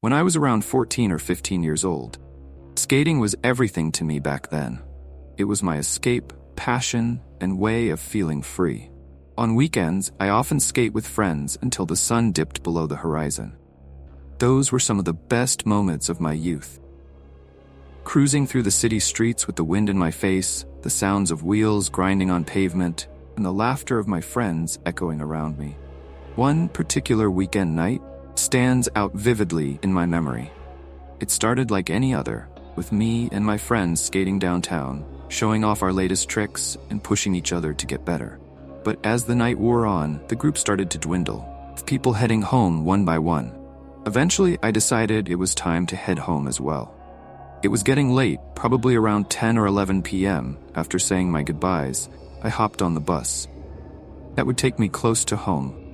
When I was around 14 or 15 years old, skating was everything to me back then. It was my escape, passion, and way of feeling free. On weekends, I often skate with friends until the sun dipped below the horizon. Those were some of the best moments of my youth. Cruising through the city streets with the wind in my face, the sounds of wheels grinding on pavement, and the laughter of my friends echoing around me. One particular weekend night stands out vividly in my memory. It started like any other, with me and my friends skating downtown, showing off our latest tricks and pushing each other to get better. But as the night wore on, the group started to dwindle, with people heading home one by one. Eventually, I decided it was time to head home as well. It was getting late, probably around 10 or 11 p.m. After saying my goodbyes, I hopped on the bus. That would take me close to home.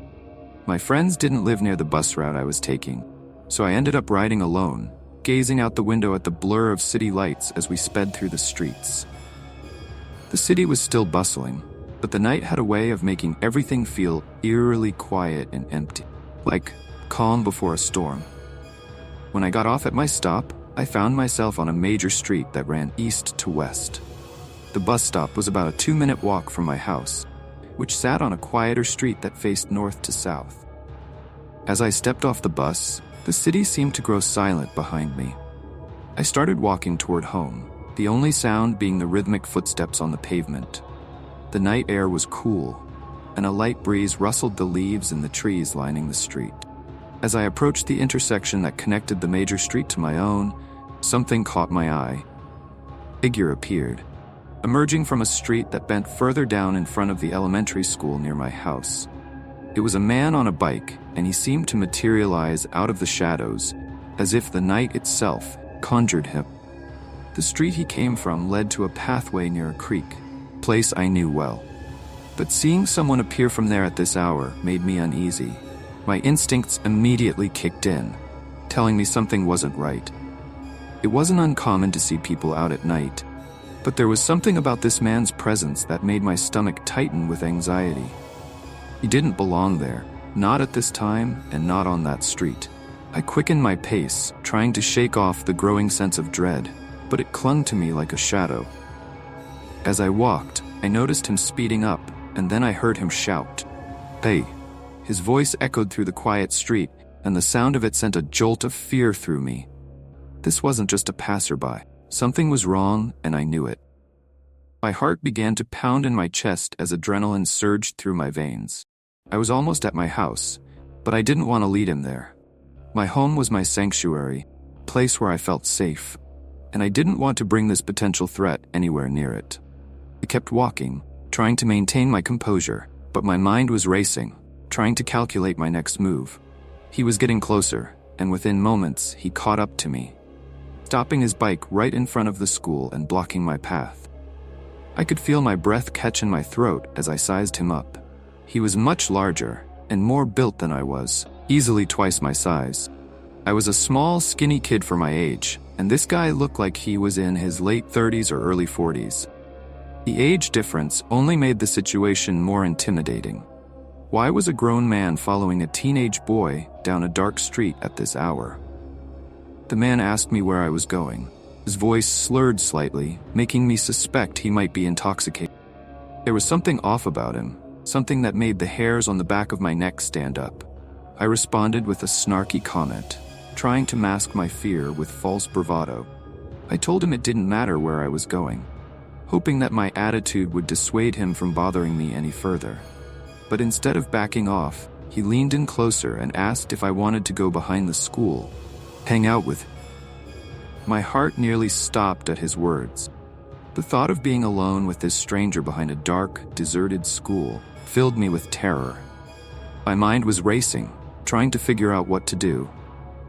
My friends didn't live near the bus route I was taking, so I ended up riding alone, gazing out the window at the blur of city lights as we sped through the streets. The city was still bustling, but the night had a way of making everything feel eerily quiet and empty, like calm before a storm. When I got off at my stop, I found myself on a major street that ran east to west. The bus stop was about a 2-minute walk from my house, which sat on a quieter street that faced north to south. As I stepped off the bus, the city seemed to grow silent behind me. I started walking toward home, the only sound being the rhythmic footsteps on the pavement. The night air was cool, and a light breeze rustled the leaves in the trees lining the street. As I approached the intersection that connected the major street to my own, something caught my eye. A figure appeared, emerging from a street that bent further down in front of the elementary school near my house. It was a man on a bike, and he seemed to materialize out of the shadows, as if the night itself conjured him. The street he came from led to a pathway near a creek, a place I knew well. But seeing someone appear from there at this hour made me uneasy. My instincts immediately kicked in, telling me something wasn't right. It wasn't uncommon to see people out at night, but there was something about this man's presence that made my stomach tighten with anxiety. He didn't belong there, not at this time and not on that street. I quickened my pace, trying to shake off the growing sense of dread, but it clung to me like a shadow. As I walked, I noticed him speeding up, and then I heard him shout, "Hey!" His voice echoed through the quiet street, and the sound of it sent a jolt of fear through me. This wasn't just a passerby. Something was wrong, and I knew it. My heart began to pound in my chest as adrenaline surged through my veins. I was almost at my house, but I didn't want to lead him there. My home was my sanctuary, a place where I felt safe, and I didn't want to bring this potential threat anywhere near it. I kept walking, trying to maintain my composure, but my mind was racing, trying to calculate my next move. He was getting closer, and within moments, he caught up to me, stopping his bike right in front of the school and blocking my path. I could feel my breath catch in my throat as I sized him up. He was much larger and more built than I was, easily twice my size. I was a small, skinny kid for my age, and this guy looked like he was in his late 30s or early 40s. The age difference only made the situation more intimidating. Why was a grown man following a teenage boy down a dark street at this hour? The man asked me where I was going. His voice slurred slightly, making me suspect he might be intoxicated. There was something off about him, something that made the hairs on the back of my neck stand up. I responded with a snarky comment, trying to mask my fear with false bravado. I told him it didn't matter where I was going, hoping that my attitude would dissuade him from bothering me any further. But instead of backing off, he leaned in closer and asked if I wanted to go behind the school, hang out with him. My heart nearly stopped at his words. The thought of being alone with this stranger behind a dark, deserted school filled me with terror. My mind was racing, trying to figure out what to do.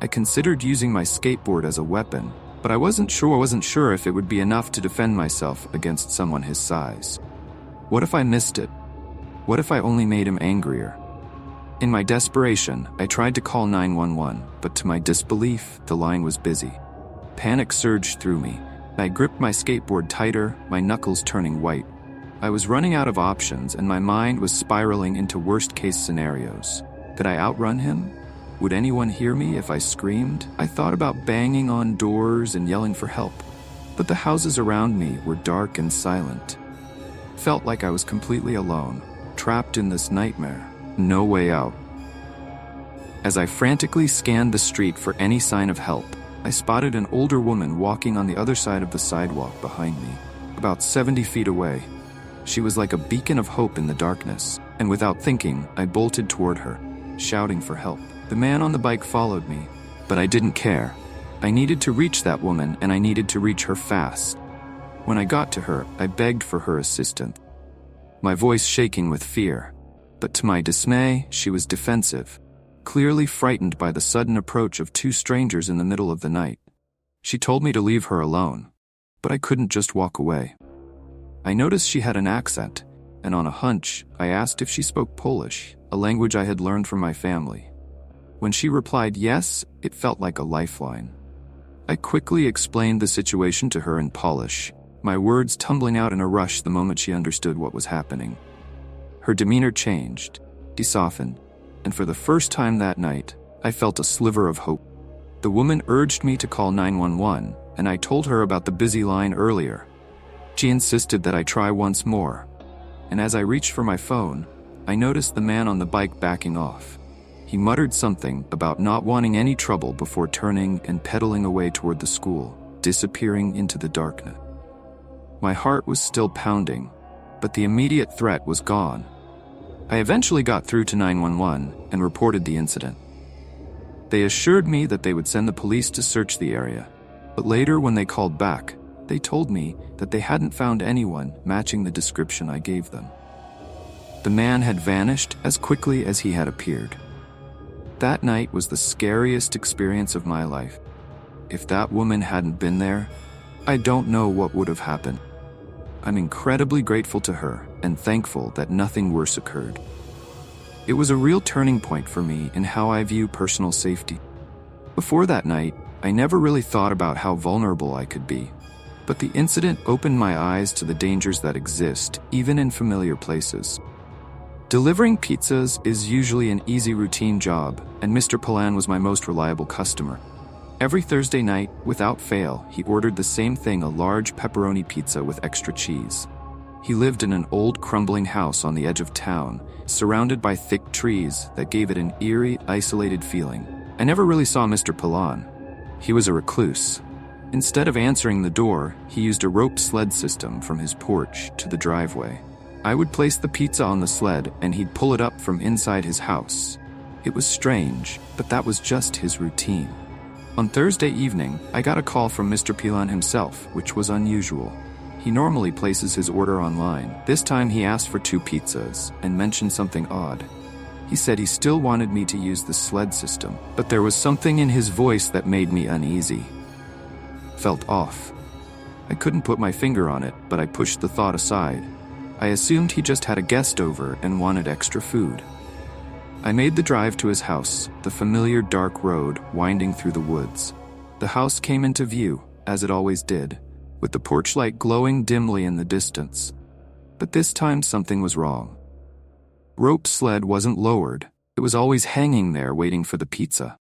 I considered using my skateboard as a weapon, but I wasn't sure if it would be enough to defend myself against someone his size. What if I missed it? What if I only made him angrier? In my desperation, I tried to call 911, but to my disbelief, the line was busy. Panic surged through me. I gripped my skateboard tighter, my knuckles turning white. I was running out of options, and my mind was spiraling into worst-case scenarios. Could I outrun him? Would anyone hear me if I screamed? I thought about banging on doors and yelling for help, but the houses around me were dark and silent. Felt like I was completely alone, trapped in this nightmare. No way out. As I frantically scanned the street for any sign of help, I spotted an older woman walking on the other side of the sidewalk behind me, about 70 feet away. She was like a beacon of hope in the darkness, and without thinking, I bolted toward her, shouting for help. The man on the bike followed me, but I didn't care. I needed to reach that woman, and I needed to reach her fast. When I got to her, I begged for her assistance, my voice shaking with fear. But to my dismay, she was defensive, clearly frightened by the sudden approach of two strangers in the middle of the night. She told me to leave her alone, but I couldn't just walk away. I noticed she had an accent, and on a hunch, I asked if she spoke Polish, a language I had learned from my family. When she replied yes, it felt like a lifeline. I quickly explained the situation to her in Polish, my words tumbling out in a rush the moment she understood what was happening. Her demeanor changed, she softened, and for the first time that night, I felt a sliver of hope. The woman urged me to call 911, and I told her about the busy line earlier. She insisted that I try once more, and as I reached for my phone, I noticed the man on the bike backing off. He muttered something about not wanting any trouble before turning and pedaling away toward the school, disappearing into the darkness. My heart was still pounding, but the immediate threat was gone. I eventually got through to 911 and reported the incident. They assured me that they would send the police to search the area, but later when they called back, they told me that they hadn't found anyone matching the description I gave them. The man had vanished as quickly as he had appeared. That night was the scariest experience of my life. If that woman hadn't been there, I don't know what would have happened. I'm incredibly grateful to her and thankful that nothing worse occurred. It was a real turning point for me in how I view personal safety. Before that night, I never really thought about how vulnerable I could be, but the incident opened my eyes to the dangers that exist, even in familiar places. Delivering pizzas is usually an easy routine job, and Mr. Palan was my most reliable customer. Every Thursday night, without fail, he ordered the same thing, a large pepperoni pizza with extra cheese. He lived in an old crumbling house on the edge of town, surrounded by thick trees that gave it an eerie, isolated feeling. I never really saw Mr. Palan. He was a recluse. Instead of answering the door, he used a rope sled system from his porch to the driveway. I would place the pizza on the sled and he'd pull it up from inside his house. It was strange, but that was just his routine. On Thursday evening, I got a call from Mr. Palan himself, which was unusual. He normally places his order online. This time he asked for 2 pizzas and mentioned something odd. He said he still wanted me to use the sled system, but there was something in his voice that made me uneasy. Felt off. I couldn't put my finger on it, but I pushed the thought aside. I assumed he just had a guest over and wanted extra food. I made the drive to his house, the familiar dark road winding through the woods. The house came into view, as it always did, with the porch light glowing dimly in the distance. But this time something was wrong. Rope sled wasn't lowered. It was always hanging there waiting for the pizza.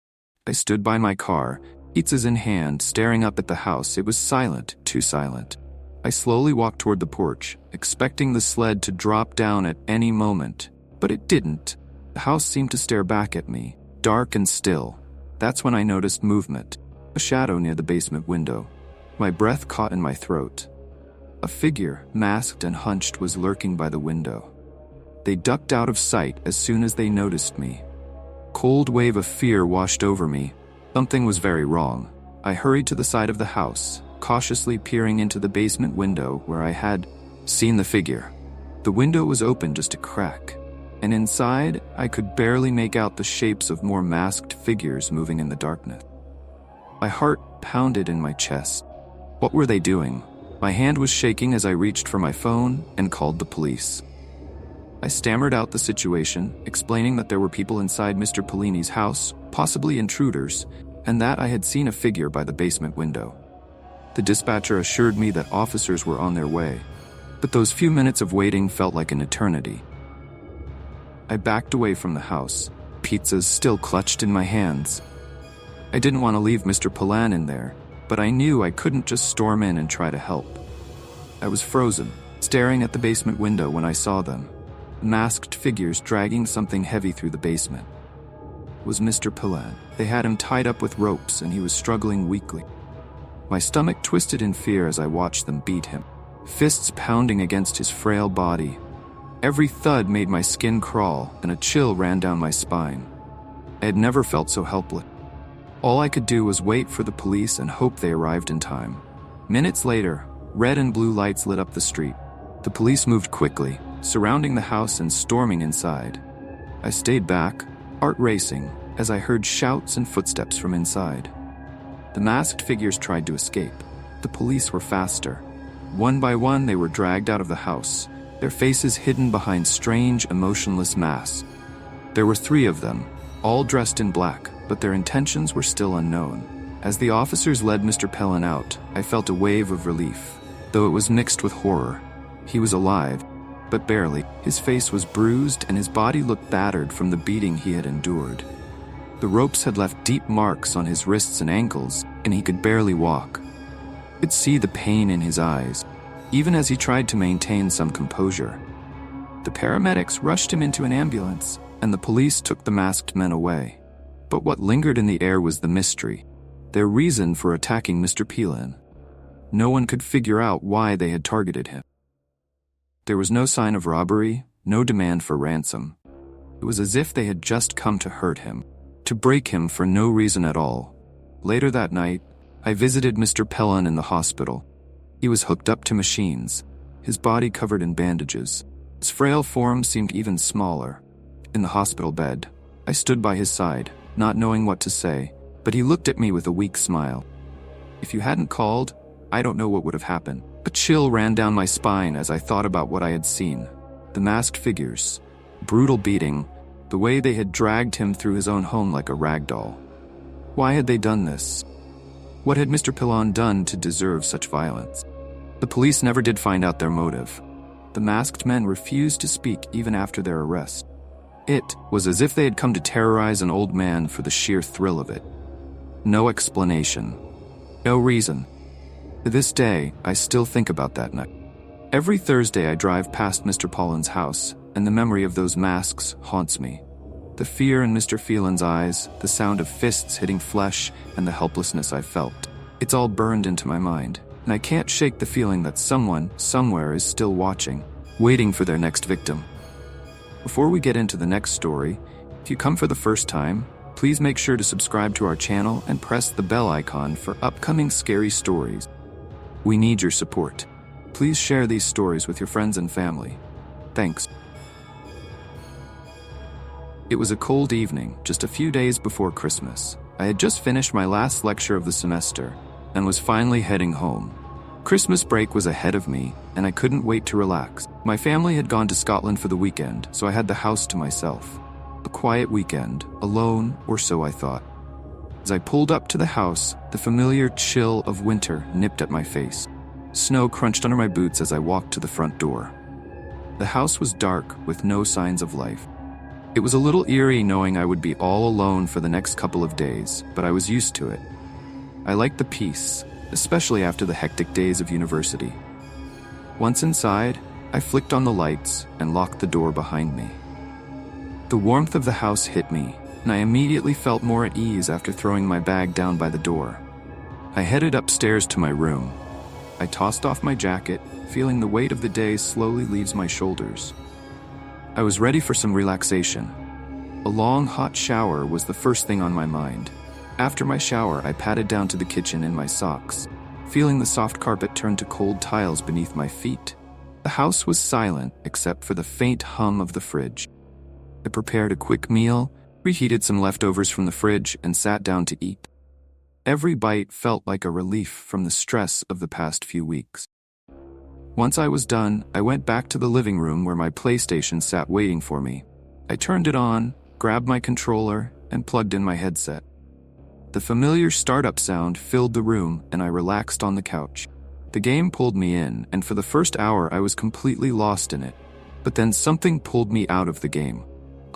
I stood by my car, pizzas in hand, staring up at the house. It was silent, too silent. I slowly walked toward the porch, expecting the sled to drop down at any moment, but it didn't. The house seemed to stare back at me, dark and still. That's when I noticed movement, a shadow near the basement window. My breath caught in my throat. A figure, masked and hunched, was lurking by the window. They ducked out of sight as soon as they noticed me. Cold wave of fear washed over me. Something was very wrong. I hurried to the side of the house, cautiously peering into the basement window where I had seen the figure. The window was open just a crack, and inside I could barely make out the shapes of more masked figures moving in the darkness. My heart pounded in my chest. What were they doing? My hand was shaking as I reached for my phone and called the police. I stammered out the situation, explaining that there were people inside Mr. Palan's house, possibly intruders, and that I had seen a figure by the basement window. The dispatcher assured me that officers were on their way, but those few minutes of waiting felt like an eternity. I backed away from the house, pizzas still clutched in my hands. I didn't want to leave Mr. Palan in there, but I knew I couldn't just storm in and try to help. I was frozen, staring at the basement window when I saw them. Masked figures dragging something heavy through the basement. It was Mr. Palan. They had him tied up with ropes and he was struggling weakly. My stomach twisted in fear as I watched them beat him, fists pounding against his frail body. Every thud made my skin crawl and a chill ran down my spine. I had never felt so helpless. All I could do was wait for the police and hope they arrived in time. Minutes later, red and blue lights lit up the street. The police moved quickly, surrounding the house and storming inside. I stayed back, heart racing, as I heard shouts and footsteps from inside. The masked figures tried to escape. The police were faster. One by one, they were dragged out of the house, their faces hidden behind strange, emotionless masks. There were 3 of them, all dressed in black, but their intentions were still unknown. As the officers led Mr. Palan out, I felt a wave of relief, though it was mixed with horror. He was alive, but barely. His face was bruised and his body looked battered from the beating he had endured. The ropes had left deep marks on his wrists and ankles, and he could barely walk. I could see the pain in his eyes, even as he tried to maintain some composure. The paramedics rushed him into an ambulance, and the police took the masked men away. But what lingered in the air was the mystery, their reason for attacking Mr. Palan. No one could figure out why they had targeted him. There was no sign of robbery, no demand for ransom. It was as if they had just come to hurt him, to break him for no reason at all. Later that night, I visited Mr. Palan in the hospital. He was hooked up to machines, his body covered in bandages. His frail form seemed even smaller. In the hospital bed, I stood by his side, not knowing what to say, but he looked at me with a weak smile. If you hadn't called, I don't know what would have happened. A chill ran down my spine as I thought about what I had seen. The masked figures, brutal beating, the way they had dragged him through his own home like a rag doll. Why had they done this? What had Mr. Palan done to deserve such violence? The police never did find out their motive. The masked men refused to speak even after their arrest. It was as if they had come to terrorize an old man for the sheer thrill of it. No explanation. No reason. To this day, I still think about that night. Every Thursday I drive past Mr. Palan's house, and the memory of those masks haunts me. The fear in Mr. Palan's eyes, the sound of fists hitting flesh, and the helplessness I felt. It's all burned into my mind, and I can't shake the feeling that someone, somewhere is still watching, waiting for their next victim. Before we get into the next story, if you come for the first time, please make sure to subscribe to our channel and press the bell icon for upcoming scary stories. We need your support. Please share these stories with your friends and family. Thanks. It was a cold evening, just a few days before Christmas. I had just finished my last lecture of the semester and was finally heading home. Christmas break was ahead of me, and I couldn't wait to relax. My family had gone to Scotland for the weekend, so I had the house to myself. A quiet weekend, alone, or so I thought. As I pulled up to the house, the familiar chill of winter nipped at my face. Snow crunched under my boots as I walked to the front door. The house was dark, with no signs of life. It was a little eerie knowing I would be all alone for the next couple of days, but I was used to it. I liked the peace, especially after the hectic days of university. Once inside, I flicked on the lights and locked the door behind me. The warmth of the house hit me, and I immediately felt more at ease after throwing my bag down by the door. I headed upstairs to my room. I tossed off my jacket, feeling the weight of the day slowly leaves my shoulders. I was ready for some relaxation. A long, hot shower was the first thing on my mind. After my shower, I padded down to the kitchen in my socks, feeling the soft carpet turn to cold tiles beneath my feet. The house was silent except for the faint hum of the fridge. I prepared a quick meal, reheated some leftovers from the fridge, and sat down to eat. Every bite felt like a relief from the stress of the past few weeks. Once I was done, I went back to the living room where my PlayStation sat waiting for me. I turned it on, grabbed my controller, and plugged in my headset. The familiar startup sound filled the room, and I relaxed on the couch. The game pulled me in, and for the first hour I was completely lost in it. But then something pulled me out of the game.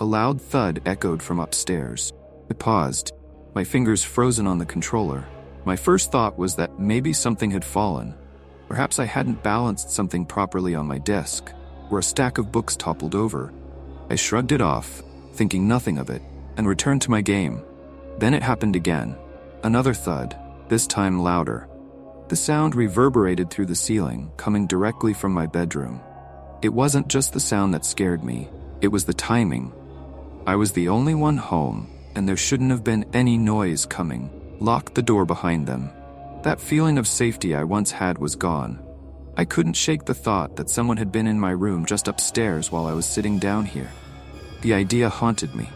A loud thud echoed from upstairs. I paused, my fingers frozen on the controller. My first thought was that maybe something had fallen. Perhaps I hadn't balanced something properly on my desk, or a stack of books toppled over. I shrugged it off, thinking nothing of it, and returned to my game. Then it happened again. Another thud, this time louder. The sound reverberated through the ceiling, coming directly from my bedroom. It wasn't just the sound that scared me, it was the timing. I was the only one home, and there shouldn't have been any noise coming. Locked the door behind them. That feeling of safety I once had was gone. I couldn't shake the thought that someone had been in my room just upstairs while I was sitting down here. The idea haunted me.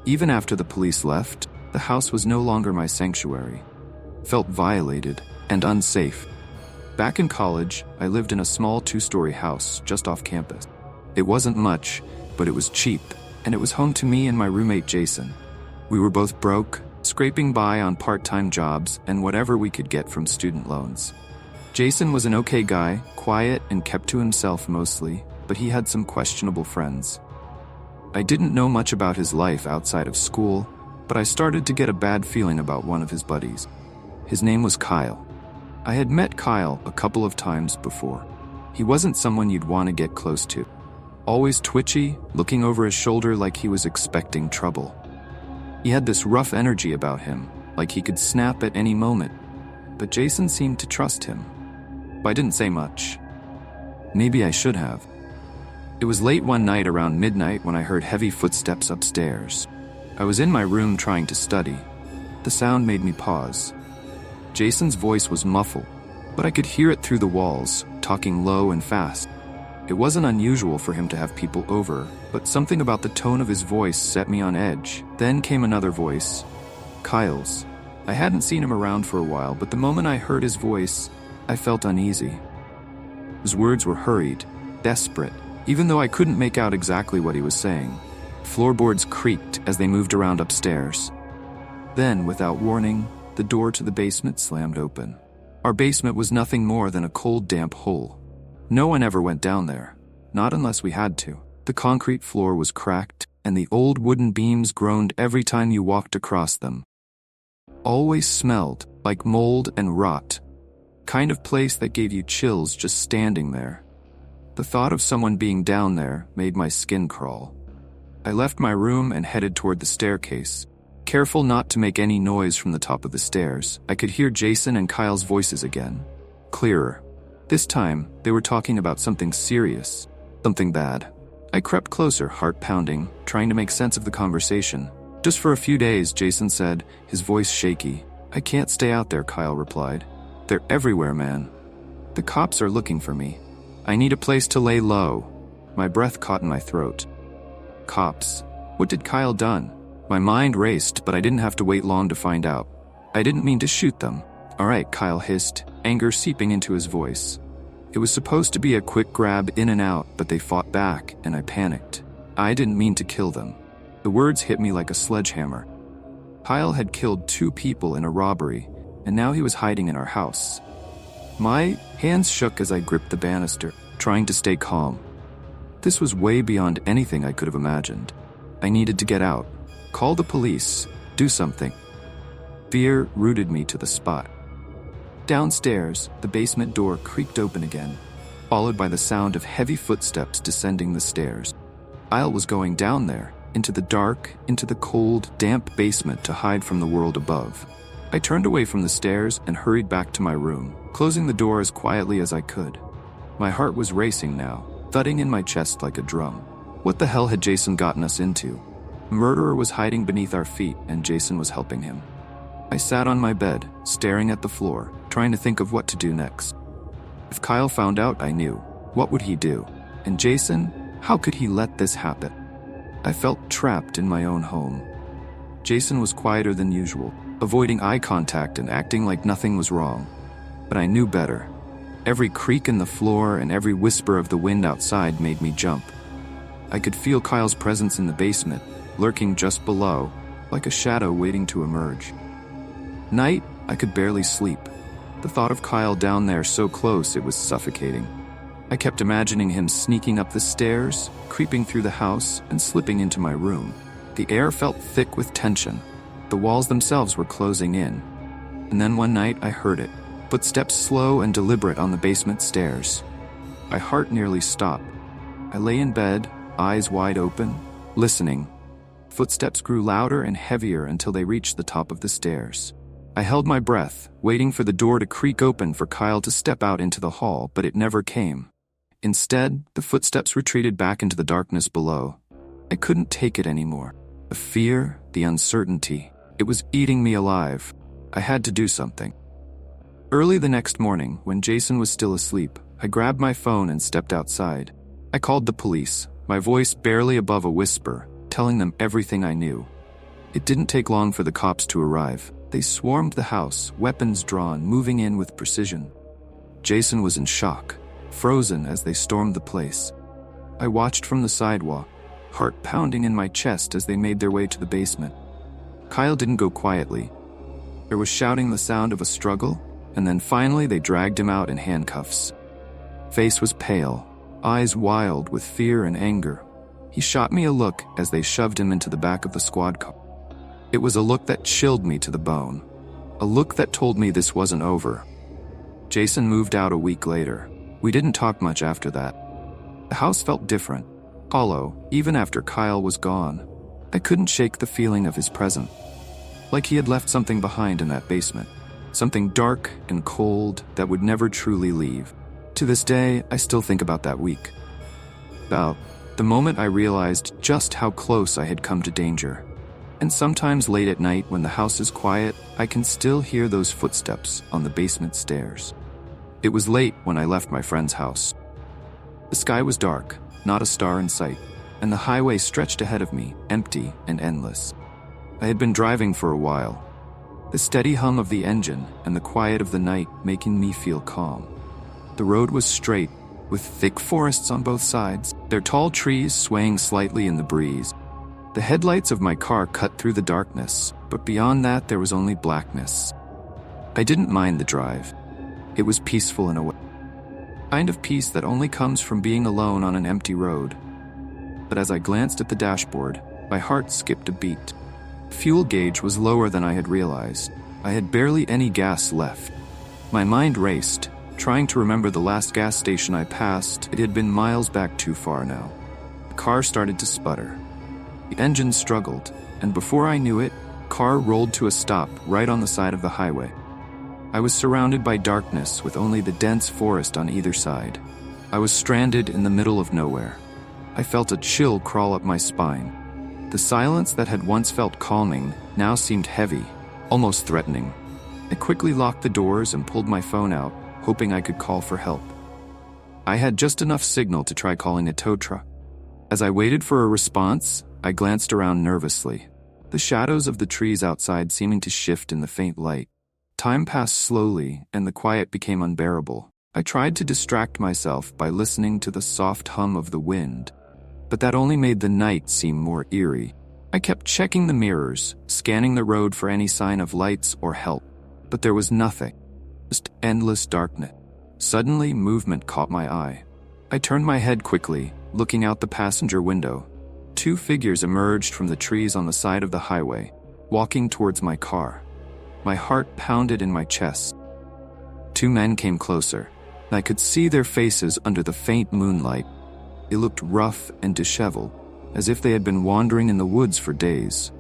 Even after the police left, the house was no longer my sanctuary. Felt violated and unsafe. Back in college, I lived in a small 2-story house just off campus. It wasn't much, but it was cheap, and it was home to me and my roommate Jason. We were both broke, scraping by on part-time jobs and whatever we could get from student loans. Jason was an okay guy, quiet and kept to himself mostly, but he had some questionable friends. I didn't know much about his life outside of school, but I started to get a bad feeling about one of his buddies. His name was Kyle. I had met Kyle a couple of times before. He wasn't someone you'd want to get close to. Always twitchy, looking over his shoulder like he was expecting trouble. He had this rough energy about him, like he could snap at any moment, but Jason seemed to trust him. I didn't say much. Maybe I should have. It was late one night around midnight when I heard heavy footsteps upstairs. I was in my room trying to study. The sound made me pause. Jason's voice was muffled, but I could hear it through the walls, talking low and fast. It wasn't unusual for him to have people over, but something about the tone of his voice set me on edge. Then came another voice, Kyle's. I hadn't seen him around for a while, but the moment I heard his voice, I felt uneasy. His words were hurried, desperate, even though I couldn't make out exactly what he was saying. Floorboards creaked as they moved around upstairs. Then, without warning, the door to the basement slammed open. Our basement was nothing more than a cold, damp hole. No one ever went down there, not unless we had to. The concrete floor was cracked, and the old wooden beams groaned every time you walked across them. Always smelled like mold and rot. Kind of place that gave you chills just standing there. The thought of someone being down there made my skin crawl. I left my room and headed toward the staircase. Careful not to make any noise from the top of the stairs, I could hear Jason and Kyle's voices again. Clearer. This time, they were talking about something serious, something bad. I crept closer, heart pounding, trying to make sense of the conversation. Just for a few days, Jason said, his voice shaky. I can't stay out there, Kyle replied. They're everywhere, man. The cops are looking for me. I need a place to lay low. My breath caught in my throat. Cops. What did Kyle done? My mind raced, but I didn't have to wait long to find out. I didn't mean to shoot them. All right, Kyle hissed, anger seeping into his voice. It was supposed to be a quick grab in and out, but they fought back, and I panicked. I didn't mean to kill them. The words hit me like a sledgehammer. Kyle had killed 2 people in a robbery, and now he was hiding in our house. My hands shook as I gripped the banister, trying to stay calm. This was way beyond anything I could have imagined. I needed to get out, call the police, do something. Fear rooted me to the spot. Downstairs, the basement door creaked open again, followed by the sound of heavy footsteps descending the stairs. Kyle was going down there, into the dark, into the cold, damp basement to hide from the world above. I turned away from the stairs and hurried back to my room, closing the door as quietly as I could. My heart was racing now, thudding in my chest like a drum. What the hell had Jason gotten us into? A murderer was hiding beneath our feet, and Jason was helping him. I sat on my bed, staring at the floor, trying to think of what to do next. If Kyle found out I knew, what would he do? And Jason, how could he let this happen? I felt trapped in my own home. Jason was quieter than usual, avoiding eye contact and acting like nothing was wrong. But I knew better. Every creak in the floor and every whisper of the wind outside made me jump. I could feel Kyle's presence in the basement, lurking just below, like a shadow waiting to emerge. Night, I could barely sleep. The thought of Kyle down there so close, it was suffocating. I kept imagining him sneaking up the stairs, creeping through the house, and slipping into my room. The air felt thick with tension. The walls themselves were closing in. And then one night I heard it. Footsteps slow and deliberate on the basement stairs. My heart nearly stopped. I lay in bed, eyes wide open, listening. Footsteps grew louder and heavier until they reached the top of the stairs. I held my breath, waiting for the door to creak open for Kyle to step out into the hall, but it never came. Instead, the footsteps retreated back into the darkness below. I couldn't take it anymore. The fear, the uncertainty, it was eating me alive. I had to do something. Early the next morning, when Jason was still asleep, I grabbed my phone and stepped outside. I called the police, my voice barely above a whisper, telling them everything I knew. It didn't take long for the cops to arrive. They swarmed the house, weapons drawn, moving in with precision. Jason was in shock, frozen as they stormed the place. I watched from the sidewalk, heart pounding in my chest as they made their way to the basement. Kyle didn't go quietly. There was shouting, the sound of a struggle, and then finally they dragged him out in handcuffs. Face was pale, eyes wild with fear and anger. He shot me a look as they shoved him into the back of the squad car. It was a look that chilled me to the bone. A look that told me this wasn't over. Jason moved out a week later. We didn't talk much after that. The house felt different, hollow, even after Kyle was gone. I couldn't shake the feeling of his presence. Like he had left something behind in that basement. Something dark and cold that would never truly leave. To this day, I still think about that week. About the moment I realized just how close I had come to danger. And sometimes late at night when the house is quiet, I can still hear those footsteps on the basement stairs. It was late when I left my friend's house. The sky was dark, not a star in sight, and the highway stretched ahead of me, empty and endless. I had been driving for a while, the steady hum of the engine and the quiet of the night making me feel calm. The road was straight, with thick forests on both sides, their tall trees swaying slightly in the breeze. The headlights of my car cut through the darkness, but beyond that there was only blackness. I didn't mind the drive. It was peaceful in a way. Kind of peace that only comes from being alone on an empty road. But as I glanced at the dashboard, my heart skipped a beat. The fuel gauge was lower than I had realized. I had barely any gas left. My mind raced, trying to remember the last gas station I passed. It had been miles back too far now. The car started to sputter. The engine struggled, and before I knew it, the car rolled to a stop right on the side of the highway. I was surrounded by darkness with only the dense forest on either side. I was stranded in the middle of nowhere. I felt a chill crawl up my spine. The silence that had once felt calming now seemed heavy, almost threatening. I quickly locked the doors and pulled my phone out, hoping I could call for help. I had just enough signal to try calling a tow truck. As I waited for a response, I glanced around nervously, the shadows of the trees outside seeming to shift in the faint light. Time passed slowly, and the quiet became unbearable. I tried to distract myself by listening to the soft hum of the wind, but that only made the night seem more eerie. I kept checking the mirrors, scanning the road for any sign of lights or help, but there was nothing. Just endless darkness. Suddenly, movement caught my eye. I turned my head quickly, looking out the passenger window. Two figures emerged from the trees on the side of the highway, walking towards my car. My heart pounded in my chest. Two men came closer, and I could see their faces under the faint moonlight. They looked rough and disheveled, as if they had been wandering in the woods for days.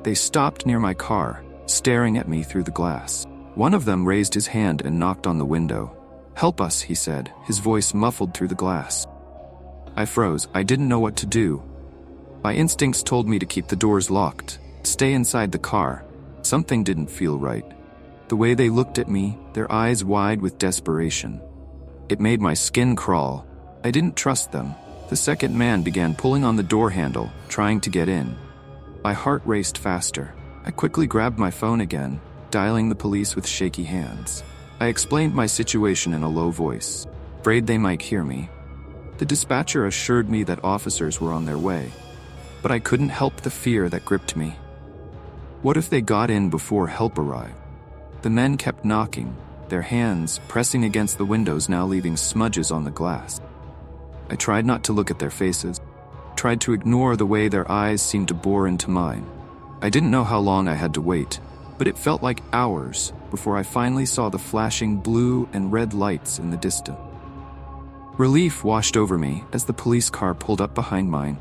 They stopped near my car, staring at me through the glass. One of them raised his hand and knocked on the window. "Help us," he said, his voice muffled through the glass. I froze. I didn't know what to do. My instincts told me to keep the doors locked, stay inside the car. Something didn't feel right. The way they looked at me, their eyes wide with desperation. It made my skin crawl. I didn't trust them. The second man began pulling on the door handle, trying to get in. My heart raced faster. I quickly grabbed my phone again, dialing the police with shaky hands. I explained my situation in a low voice, afraid they might hear me. The dispatcher assured me that officers were on their way, but I couldn't help the fear that gripped me. What if they got in before help arrived? The men kept knocking, their hands pressing against the windows, now leaving smudges on the glass. I tried not to look at their faces, tried to ignore the way their eyes seemed to bore into mine. I didn't know how long I had to wait, but it felt like hours before I finally saw the flashing blue and red lights in the distance. Relief washed over me as the police car pulled up behind mine.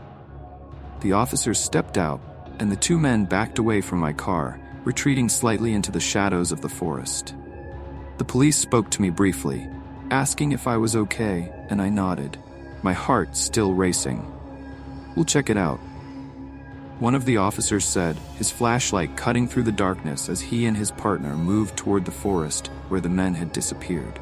The officers stepped out, and the two men backed away from my car, retreating slightly into the shadows of the forest. The police spoke to me briefly, asking if I was okay, and I nodded, my heart still racing. "We'll check it out," one of the officers said, his flashlight cutting through the darkness as he and his partner moved toward the forest where the men had disappeared.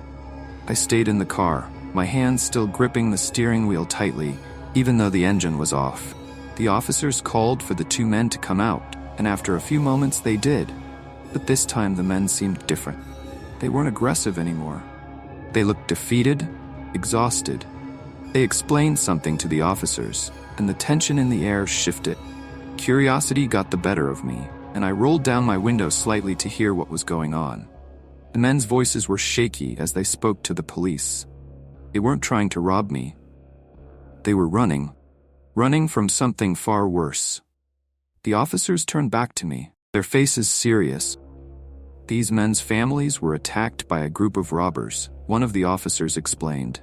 I stayed in the car, my hands still gripping the steering wheel tightly, even though the engine was off. The officers called for the two men to come out, and after a few moments they did. But this time the men seemed different. They weren't aggressive anymore. They looked defeated, exhausted. They explained something to the officers, and the tension in the air shifted. Curiosity got the better of me, and I rolled down my window slightly to hear what was going on. The men's voices were shaky as they spoke to the police. They weren't trying to rob me. They were running from something far worse. The officers turned back to me, their faces serious. These men's families were attacked by a group of robbers, one of the officers explained.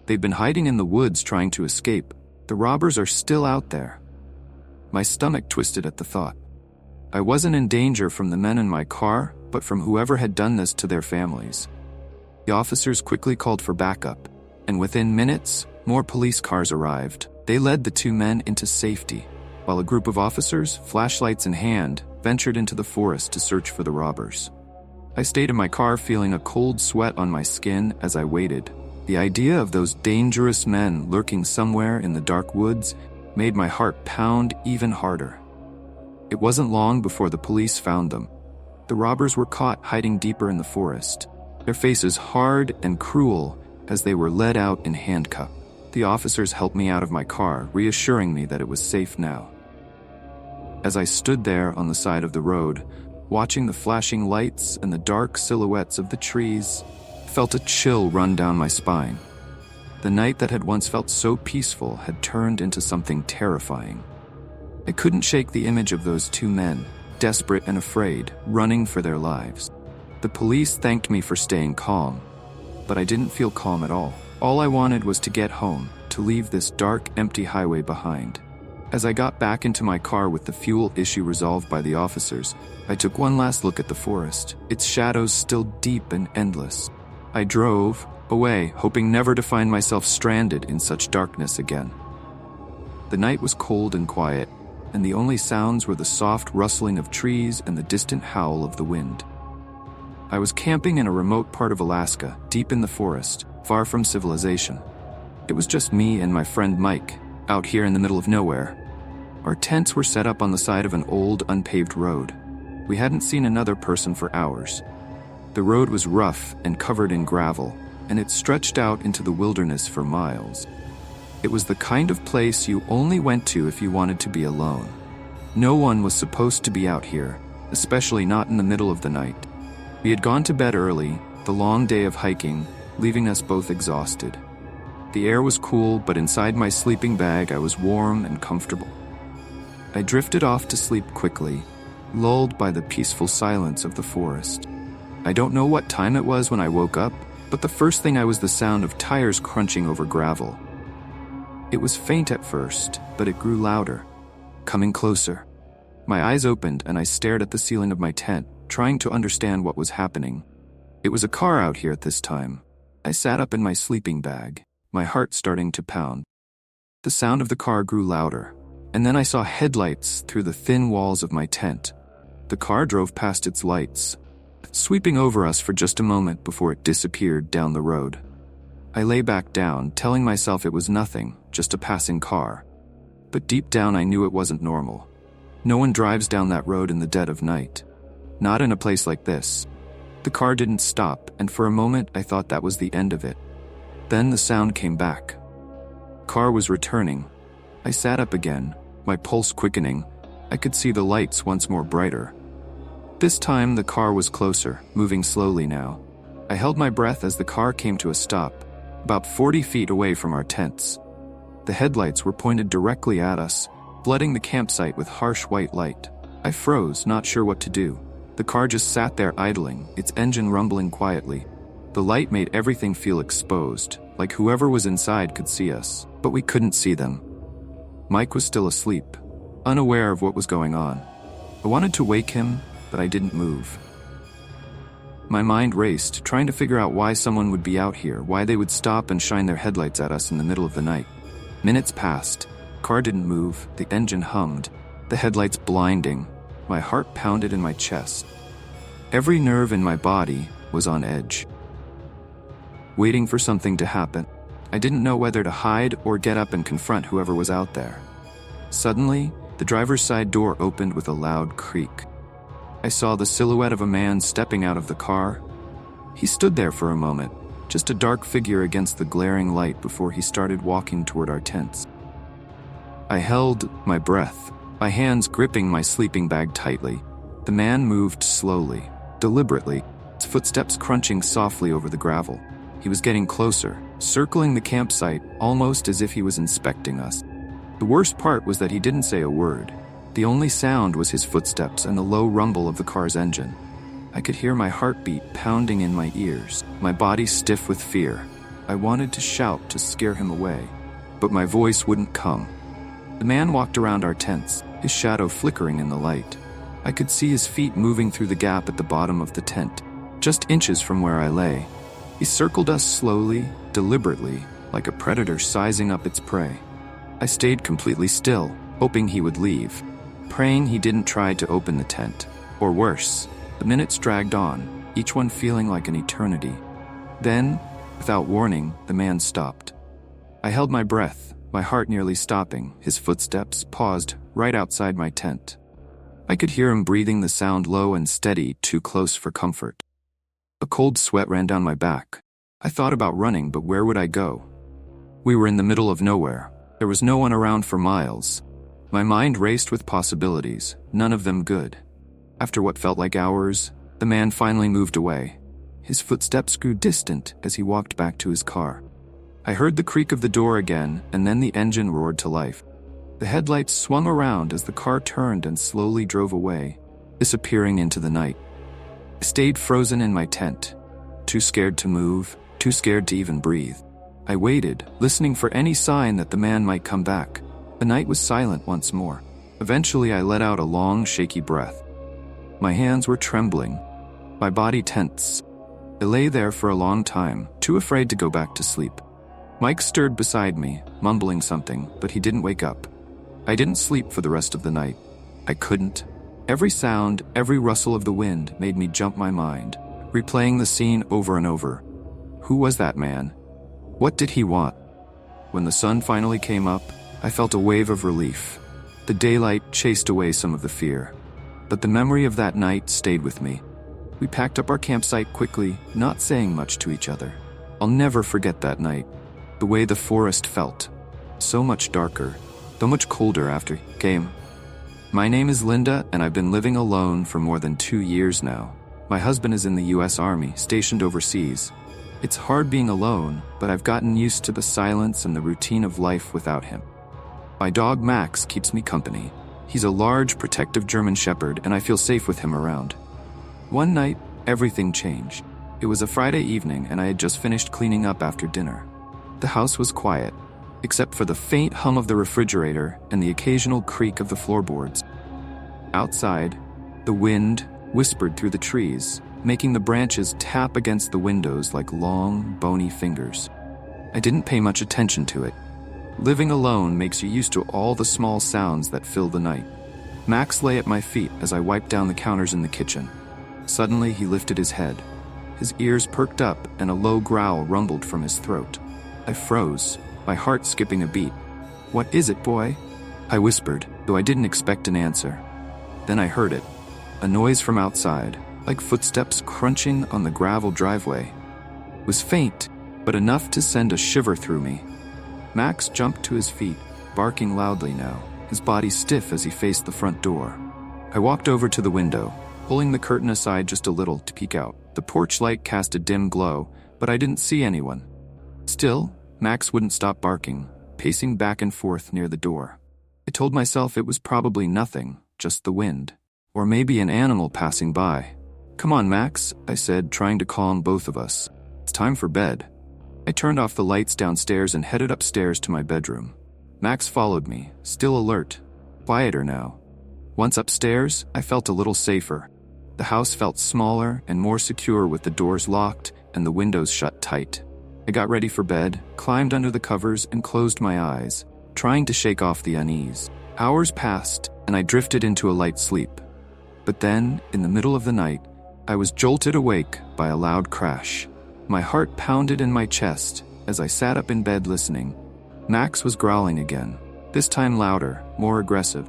They've been hiding in the woods trying to escape. The robbers are still out there. My stomach twisted at the thought. I wasn't in danger from the men in my car, but from whoever had done this to their families. The officers quickly called for backup, and within minutes, more police cars arrived. They led the two men into safety, while a group of officers, flashlights in hand, ventured into the forest to search for the robbers. I stayed in my car feeling a cold sweat on my skin as I waited. The idea of those dangerous men lurking somewhere in the dark woods made my heart pound even harder. It wasn't long before the police found them. The robbers were caught hiding deeper in the forest, their faces hard and cruel as they were led out in handcuffs. The officers helped me out of my car, reassuring me that it was safe now. As I stood there on the side of the road, watching the flashing lights and the dark silhouettes of the trees, I felt a chill run down my spine. The night that had once felt so peaceful had turned into something terrifying. I couldn't shake the image of those two men, desperate and afraid, running for their lives. The police thanked me for staying calm, but I didn't feel calm at all. All I wanted was to get home, to leave this dark, empty highway behind. As I got back into my car with the fuel issue resolved by the officers, I took one last look at the forest, its shadows still deep and endless. I drove away, hoping never to find myself stranded in such darkness again. The night was cold and quiet, and the only sounds were the soft rustling of trees and the distant howl of the wind. I was camping in a remote part of Alaska, deep in the forest, far from civilization. It was just me and my friend Mike, out here in the middle of nowhere. Our tents were set up on the side of an old, unpaved road. We hadn't seen another person for hours. The road was rough and covered in gravel, and it stretched out into the wilderness for miles. It was the kind of place you only went to if you wanted to be alone. No one was supposed to be out here, especially not in the middle of the night. We had gone to bed early, the long day of hiking, leaving us both exhausted. The air was cool, but inside my sleeping bag I was warm and comfortable. I drifted off to sleep quickly, lulled by the peaceful silence of the forest. I don't know what time it was when I woke up, but the first thing was the sound of tires crunching over gravel. It was faint at first, but it grew louder, coming closer. My eyes opened and I stared at the ceiling of my tent, trying to understand what was happening. It was a car out here at this time. I sat up in my sleeping bag, my heart starting to pound. The sound of the car grew louder, and then I saw headlights through the thin walls of my tent. The car drove past its lights, sweeping over us for just a moment before it disappeared down the road. I lay back down, telling myself it was nothing, just a passing car. But deep down I knew it wasn't normal. No one drives down that road in the dead of night. Not in a place like this. The car didn't stop, and for a moment I thought that was the end of it. Then the sound came back. Car was returning. I sat up again, my pulse quickening. I could see the lights once more brighter. This time the car was closer, moving slowly now. I held my breath as the car came to a stop, about 40 feet away from our tents. The headlights were pointed directly at us, flooding the campsite with harsh white light. I froze, not sure what to do. The car just sat there idling, its engine rumbling quietly. The light made everything feel exposed, like whoever was inside could see us, but we couldn't see them. Mike was still asleep, unaware of what was going on. I wanted to wake him, but I didn't move. My mind raced, trying to figure out why someone would be out here, why they would stop and shine their headlights at us in the middle of the night. Minutes passed. Car didn't move, the engine hummed, the headlights blinding. My heart pounded in my chest. Every nerve in my body was on edge, waiting for something to happen. I didn't know whether to hide or get up and confront whoever was out there. Suddenly, the driver's side door opened with a loud creak. I saw the silhouette of a man stepping out of the car. He stood there for a moment, just a dark figure against the glaring light before he started walking toward our tents. I held my breath, my hands gripping my sleeping bag tightly. The man moved slowly, deliberately, his footsteps crunching softly over the gravel. He was getting closer, circling the campsite almost as if he was inspecting us. The worst part was that he didn't say a word. The only sound was his footsteps and the low rumble of the car's engine. I could hear my heartbeat pounding in my ears, my body stiff with fear. I wanted to shout to scare him away, but my voice wouldn't come. The man walked around our tents, his shadow flickering in the light. I could see his feet moving through the gap at the bottom of the tent, just inches from where I lay. He circled us slowly, deliberately, like a predator sizing up its prey. I stayed completely still, hoping he would leave, praying he didn't try to open the tent. Or worse, the minutes dragged on, each one feeling like an eternity. Then, without warning, the man stopped. I held my breath, my heart nearly stopping. His footsteps paused right outside my tent. I could hear him breathing the sound low and steady, too close for comfort. A cold sweat ran down my back. I thought about running, but where would I go? We were in the middle of nowhere. There was no one around for miles. My mind raced with possibilities, none of them good. After what felt like hours, the man finally moved away. His footsteps grew distant as he walked back to his car. I heard the creak of the door again, and then the engine roared to life. The headlights swung around as the car turned and slowly drove away, disappearing into the night. I stayed frozen in my tent, too scared to move, too scared to even breathe. I waited, listening for any sign that the man might come back. The night was silent once more. Eventually, I let out a long, shaky breath. My hands were trembling, my body tense. I lay there for a long time, too afraid to go back to sleep. Mike stirred beside me, mumbling something, but he didn't wake up. I didn't sleep for the rest of the night. I couldn't. Every sound, every rustle of the wind made me jump my mind, replaying the scene over and over. Who was that man? What did he want? When the sun finally came up, I felt a wave of relief. The daylight chased away some of the fear. But the memory of that night stayed with me. We packed up our campsite quickly, not saying much to each other. I'll never forget that night. The way the forest felt. So much darker, so much colder after he came. My name is Linda, and I've been living alone for more than 2 years now. My husband is in the U.S. Army, stationed overseas. It's hard being alone, but I've gotten used to the silence and the routine of life without him. My dog Max keeps me company. He's a large, protective German Shepherd, and I feel safe with him around. One night, everything changed. It was a Friday evening, and I had just finished cleaning up after dinner. The house was quiet, except for the faint hum of the refrigerator and the occasional creak of the floorboards. Outside, the wind whispered through the trees, making the branches tap against the windows like long, bony fingers. I didn't pay much attention to it. Living alone makes you used to all the small sounds that fill the night. Max lay at my feet as I wiped down the counters in the kitchen. Suddenly, he lifted his head. His ears perked up and a low growl rumbled from his throat. I froze, my heart skipping a beat. "What is it, boy?" I whispered, though I didn't expect an answer. Then I heard it, a noise from outside, like footsteps crunching on the gravel driveway. It was faint, but enough to send a shiver through me. Max jumped to his feet, barking loudly now, his body stiff as he faced the front door. I walked over to the window, pulling the curtain aside just a little to peek out. The porch light cast a dim glow, but I didn't see anyone. Still, Max wouldn't stop barking, pacing back and forth near the door. I told myself it was probably nothing, just the wind. Or maybe an animal passing by. "Come on, Max," I said, trying to calm both of us. "It's time for bed." I turned off the lights downstairs and headed upstairs to my bedroom. Max followed me, still alert, quieter now. Once upstairs, I felt a little safer. The house felt smaller and more secure with the doors locked and the windows shut tight. I got ready for bed, climbed under the covers, and closed my eyes, trying to shake off the unease. Hours passed, and I drifted into a light sleep. But then, in the middle of the night, I was jolted awake by a loud crash. My heart pounded in my chest as I sat up in bed listening. Max was growling again, this time louder, more aggressive.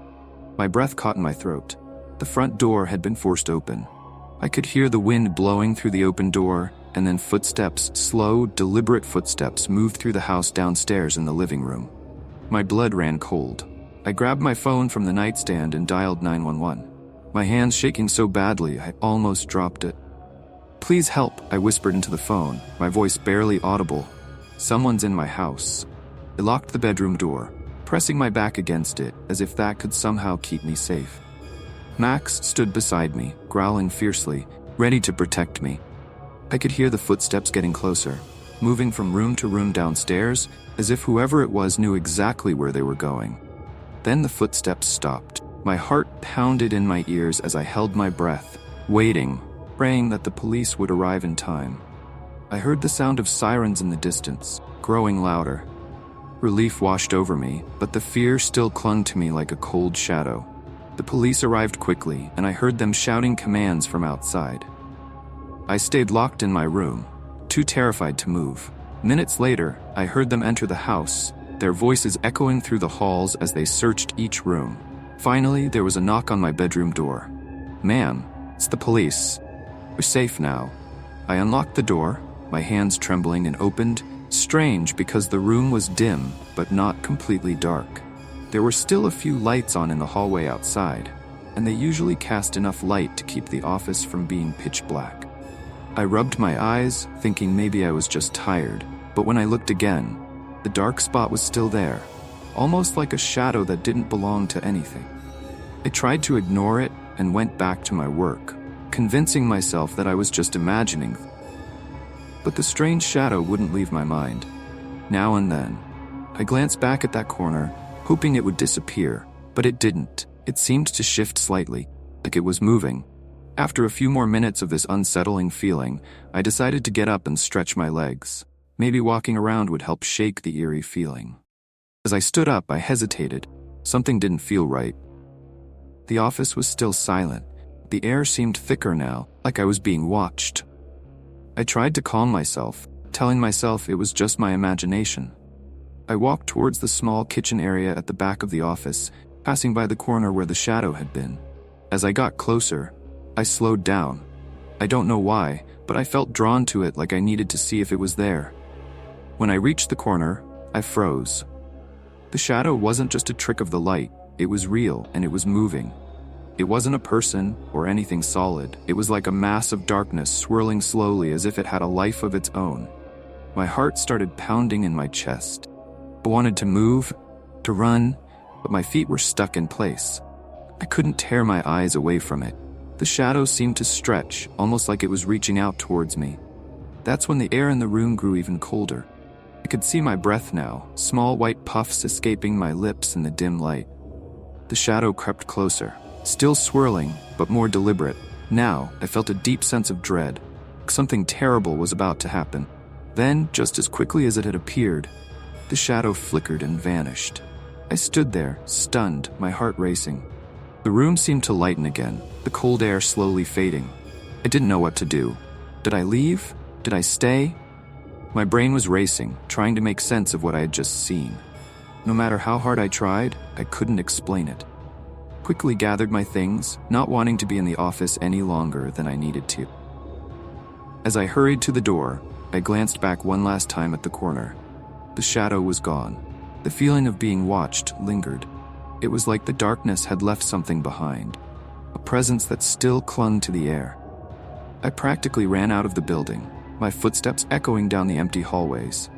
My breath caught in my throat. The front door had been forced open. I could hear the wind blowing through the open door, and then footsteps, slow, deliberate footsteps, moved through the house downstairs in the living room. My blood ran cold. I grabbed my phone from the nightstand and dialed 911. My hands shaking so badly I almost dropped it. "Please help," I whispered into the phone, my voice barely audible. "Someone's in my house." I locked the bedroom door, pressing my back against it as if that could somehow keep me safe. Max stood beside me, growling fiercely, ready to protect me. I could hear the footsteps getting closer, moving from room to room downstairs, as if whoever it was knew exactly where they were going. Then the footsteps stopped. My heart pounded in my ears as I held my breath, waiting, praying that the police would arrive in time. I heard the sound of sirens in the distance, growing louder. Relief washed over me, but the fear still clung to me like a cold shadow. The police arrived quickly, and I heard them shouting commands from outside. I stayed locked in my room, too terrified to move. Minutes later, I heard them enter the house, their voices echoing through the halls as they searched each room. Finally, there was a knock on my bedroom door. "Ma'am, it's the police. We're safe now." I unlocked the door, my hands trembling, and opened. Strange, because the room was dim, but not completely dark. There were still a few lights on in the hallway outside, and they usually cast enough light to keep the office from being pitch black. I rubbed my eyes, thinking maybe I was just tired, but when I looked again, the dark spot was still there, almost like a shadow that didn't belong to anything. I tried to ignore it and went back to my work, convincing myself that I was just imagining. But the strange shadow wouldn't leave my mind. Now and then, I glanced back at that corner, hoping it would disappear, but it didn't. It seemed to shift slightly, like it was moving. After a few more minutes of this unsettling feeling, I decided to get up and stretch my legs. Maybe walking around would help shake the eerie feeling. As I stood up, I hesitated. Something didn't feel right. The office was still silent. The air seemed thicker now, like I was being watched. I tried to calm myself, telling myself it was just my imagination. I walked towards the small kitchen area at the back of the office, passing by the corner where the shadow had been. As I got closer, I slowed down. I don't know why, but I felt drawn to it, like I needed to see if it was there. When I reached the corner, I froze. The shadow wasn't just a trick of the light, it was real and it was moving. It wasn't a person or anything solid. It was like a mass of darkness swirling slowly as if it had a life of its own. My heart started pounding in my chest. I wanted to move, to run, but my feet were stuck in place. I couldn't tear my eyes away from it. The shadow seemed to stretch, almost like it was reaching out towards me. That's when the air in the room grew even colder. I could see my breath now, small white puffs escaping my lips in the dim light. The shadow crept closer, still swirling, but more deliberate. Now, I felt a deep sense of dread. Something terrible was about to happen. Then, just as quickly as it had appeared, the shadow flickered and vanished. I stood there, stunned, my heart racing. The room seemed to lighten again, the cold air slowly fading. I didn't know what to do. Did I leave? Did I stay? My brain was racing, trying to make sense of what I had just seen. No matter how hard I tried, I couldn't explain it. Quickly gathered my things, not wanting to be in the office any longer than I needed to. As I hurried to the door, I glanced back one last time at the corner. The shadow was gone. The feeling of being watched lingered. It was like the darkness had left something behind, a presence that still clung to the air. I practically ran out of the building, my footsteps echoing down the empty hallways.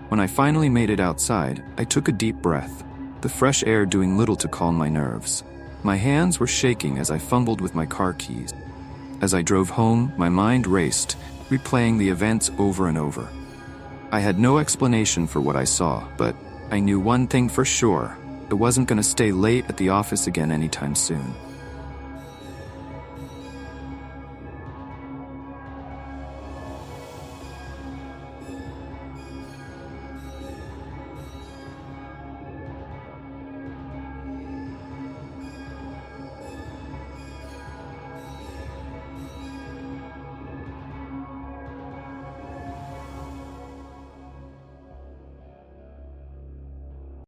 When I finally made it outside, I took a deep breath, the fresh air doing little to calm my nerves. My hands were shaking as I fumbled with my car keys. As I drove home, my mind raced, replaying the events over and over. I had no explanation for what I saw, but I knew one thing for sure: I wasn't going to stay late at the office again anytime soon.